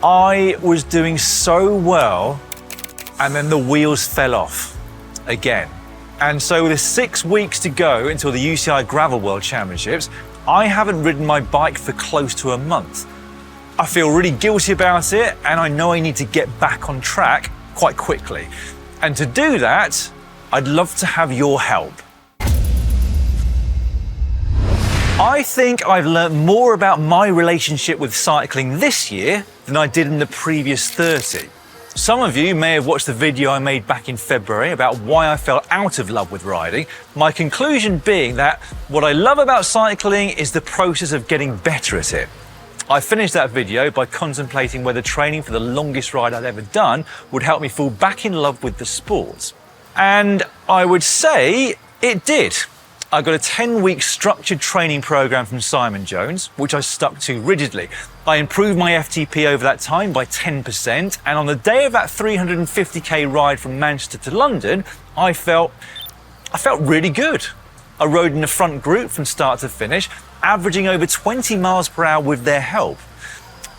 I was doing so well, and then the wheels fell off again. And so with 6 weeks to go until the UCI Gravel World Championships, I haven't ridden my bike for close to a month. I feel really guilty about it, and I know I need to get back on track quite quickly. And to do that, I'd love to have your help. I think I've learnt more about my relationship with cycling this year than I did in the previous 30. Some of you may have watched the video I made back in February about why I fell out of love with riding, my conclusion being that what I love about cycling is the process of getting better at it. I finished that video by contemplating whether training for the longest ride I'd ever done would help me fall back in love with the sport. And I would say it did. I got a 10-week structured training program from Simon Jones, which I stuck to rigidly. I improved my FTP over that time by 10%, and on the day of that 350k ride from Manchester to London, I felt really good. I rode in the front group from start to finish, averaging over 20 miles per hour with their help.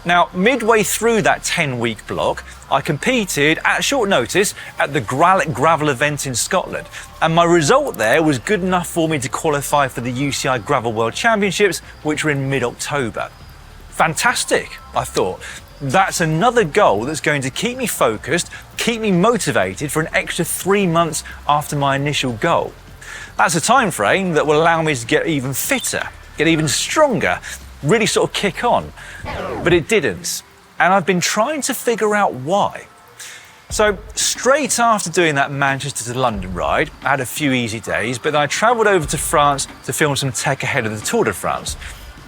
Now, midway through that 10-week block, I competed at short notice at the Gravel event in Scotland, and my result there was good enough for me to qualify for the UCI Gravel World Championships, which were in mid-October. Fantastic, I thought. That's another goal that's going to keep me focused, keep me motivated for an extra 3 months after my initial goal. That's a time frame that will allow me to get even fitter, get even stronger, really sort of kick on. But it didn't. And I've been trying to figure out why. So straight after doing that Manchester to London ride, I had a few easy days, but then I travelled over to France to film some tech ahead of the Tour de France.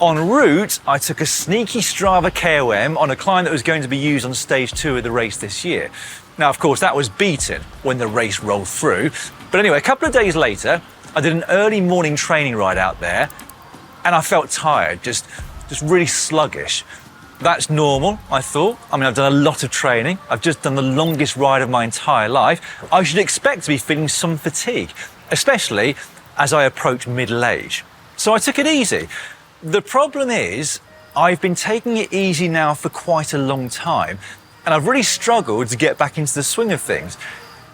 En route, I took a sneaky Strava KOM on a climb that was going to be used on stage 2 of the race this year. Now, of course, that was beaten when the race rolled through. But anyway, a couple of days later, I did an early morning training ride out there, and I felt tired, just really sluggish. That's normal, I thought. I mean, I've done a lot of training. I've just done the longest ride of my entire life. I should expect to be feeling some fatigue, especially as I approach middle age. So I took it easy. The problem is, I've been taking it easy now for quite a long time, and I've really struggled to get back into the swing of things.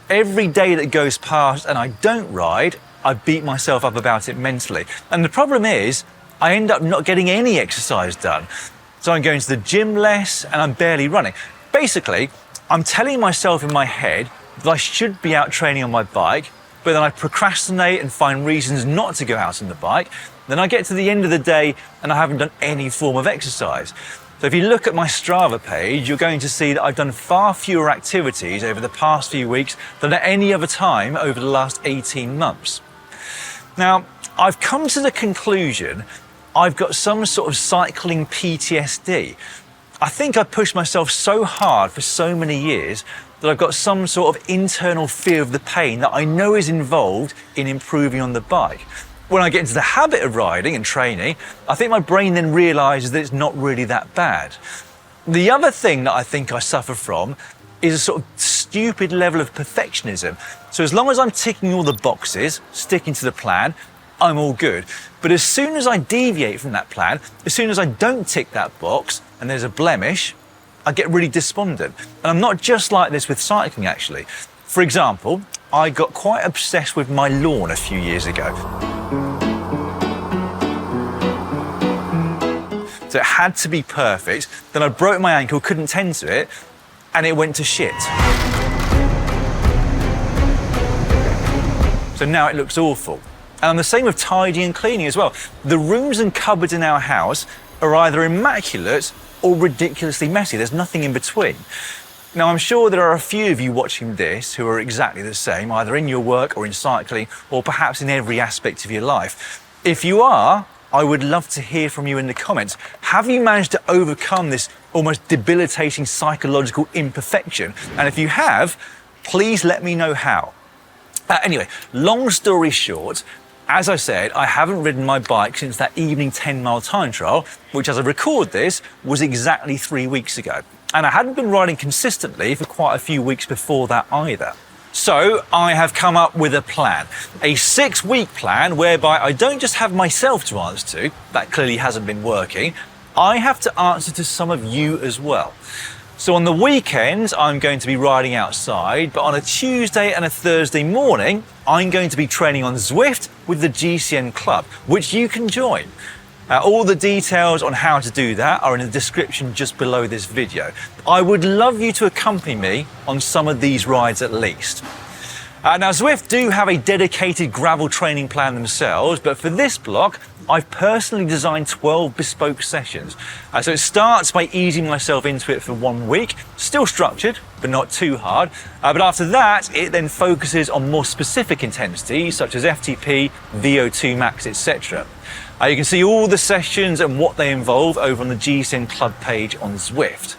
Every day that goes past and I don't ride, I beat myself up about it mentally. And the problem is, I end up not getting any exercise done. So I'm going to the gym less and I'm barely running. Basically, I'm telling myself in my head that I should be out training on my bike, but then I procrastinate and find reasons not to go out on the bike. Then I get to the end of the day and I haven't done any form of exercise. So if you look at my Strava page, you're going to see that I've done far fewer activities over the past few weeks than at any other time over the last 18 months. Now, I've come to the conclusion I've got some sort of cycling PTSD. I think I pushed myself so hard for so many years that I've got some sort of internal fear of the pain that I know is involved in improving on the bike. When I get into the habit of riding and training, I think my brain then realises that it's not really that bad. The other thing that I think I suffer from is a sort of stupid level of perfectionism. So as long as I'm ticking all the boxes, sticking to the plan, I'm all good. But as soon as I deviate from that plan, as soon as I don't tick that box and there's a blemish, I get really despondent. And I'm not just like this with cycling, actually. For example, I got quite obsessed with my lawn a few years ago. So it had to be perfect. Then I broke my ankle, couldn't tend to it, and it went to shit. So now it looks awful. And I'm the same with tidying and cleaning as well. The rooms and cupboards in our house are either immaculate or ridiculously messy. There's nothing in between. Now, I'm sure there are a few of you watching this who are exactly the same, either in your work or in cycling, or perhaps in every aspect of your life. If you are, I would love to hear from you in the comments. Have you managed to overcome this almost debilitating psychological imperfection? And if you have, please let me know how. Anyway, long story short, as I said, I haven't ridden my bike since that evening 10-mile time trial, which as I record this, was exactly 3 weeks ago. And I hadn't been riding consistently for quite a few weeks before that either. So I have come up with a plan, a 6-week plan whereby I don't just have myself to answer to, that clearly hasn't been working, I have to answer to some of you as well. So on the weekends, I'm going to be riding outside, but on a Tuesday and a Thursday morning, I'm going to be training on Zwift with the GCN Club, which you can join. All the details on how to do that are in the description just below this video. I would love you to accompany me on some of these rides at least. Now, Zwift do have a dedicated gravel training plan themselves, but for this block, I've personally designed 12 bespoke sessions. So it starts by easing myself into it for 1 week, still structured, but not too hard. But after that, it then focuses on more specific intensities, such as FTP, VO2 max, etc. You can see all the sessions and what they involve over on the GCN Club page on Zwift.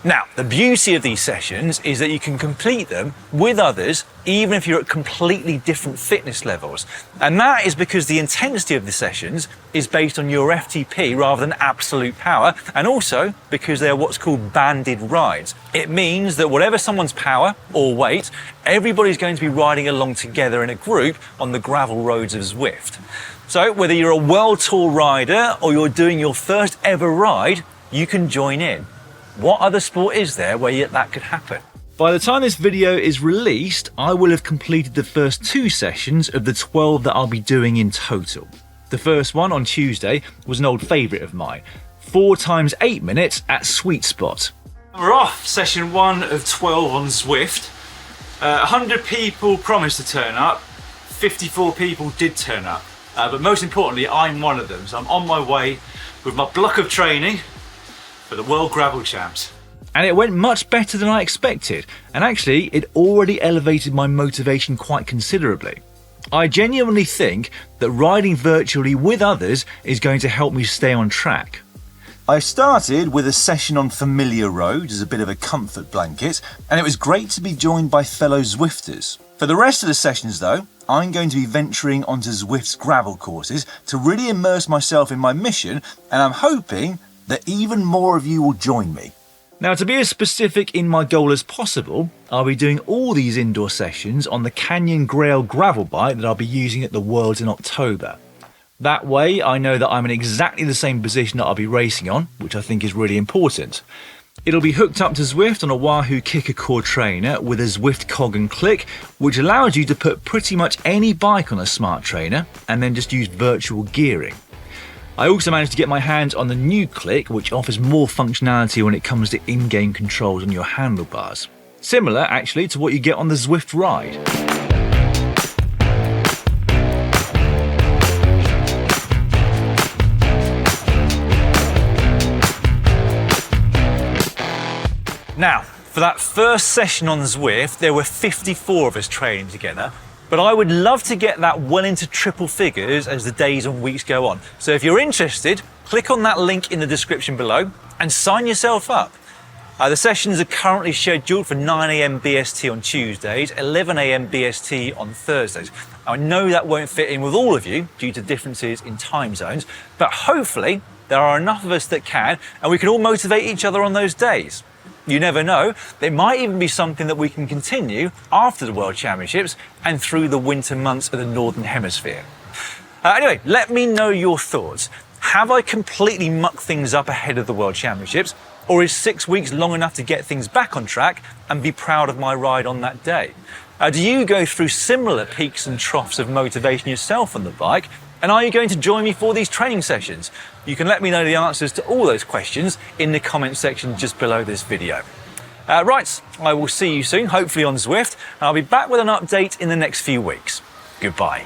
Now, the beauty of these sessions is that you can complete them with others, even if you're at completely different fitness levels. And that is because the intensity of the sessions is based on your FTP rather than absolute power, and also because they are what's called banded rides. It means that whatever someone's power or weight, everybody's going to be riding along together in a group on the gravel roads of Zwift. So whether you're a world tour rider or you're doing your first ever ride, you can join in. What other sport is there where that could happen? By the time this video is released, I will have completed the first 2 sessions of the 12 that I'll be doing in total. The first one on Tuesday was an old favourite of mine, 4 times 8 minutes at Sweet Spot. We're off, session 1 of 12 on Zwift. 100 people promised to turn up, 54 people did turn up, but most importantly, I'm one of them. So I'm on my way with my block of training for the World Gravel Champs. And it went much better than I expected, and actually it already elevated my motivation quite considerably. I genuinely think that riding virtually with others is going to help me stay on track. I started with a session on familiar roads as a bit of a comfort blanket, and it was great to be joined by fellow Zwifters. For the rest of the sessions though, I'm going to be venturing onto Zwift's gravel courses to really immerse myself in my mission, and I'm hoping that even more of you will join me. Now, to be as specific in my goal as possible, I'll be doing all these indoor sessions on the Canyon Grail gravel bike that I'll be using at the Worlds in October. That way, I know that I'm in exactly the same position that I'll be racing on, which I think is really important. It'll be hooked up to Zwift on a Wahoo Kicker Core trainer with a Zwift cog and click, which allows you to put pretty much any bike on a smart trainer and then just use virtual gearing. I also managed to get my hands on the new click, which offers more functionality when it comes to in-game controls on your handlebars. Similar, actually, to what you get on the Zwift Ride. Now, for that first session on Zwift, there were 54 of us training together. But I would love to get that well into triple figures as the days and weeks go on. So if you're interested, click on that link in the description below and sign yourself up. The sessions are currently scheduled for 9 AM BST on Tuesdays, 11 AM BST on Thursdays. I know that won't fit in with all of you due to differences in time zones, but hopefully there are enough of us that can, and we can all motivate each other on those days. You never know, there might even be something that we can continue after the World Championships and through the winter months of the Northern Hemisphere. Anyway, let me know your thoughts. Have I completely mucked things up ahead of the World Championships, or is 6 weeks long enough to get things back on track and be proud of my ride on that day? Do you go through similar peaks and troughs of motivation yourself on the bike? And are you going to join me for these training sessions? You can let me know the answers to all those questions in the comment section just below this video. Right, I will see you soon, hopefully on Zwift, and I'll be back with an update in the next few weeks. Goodbye.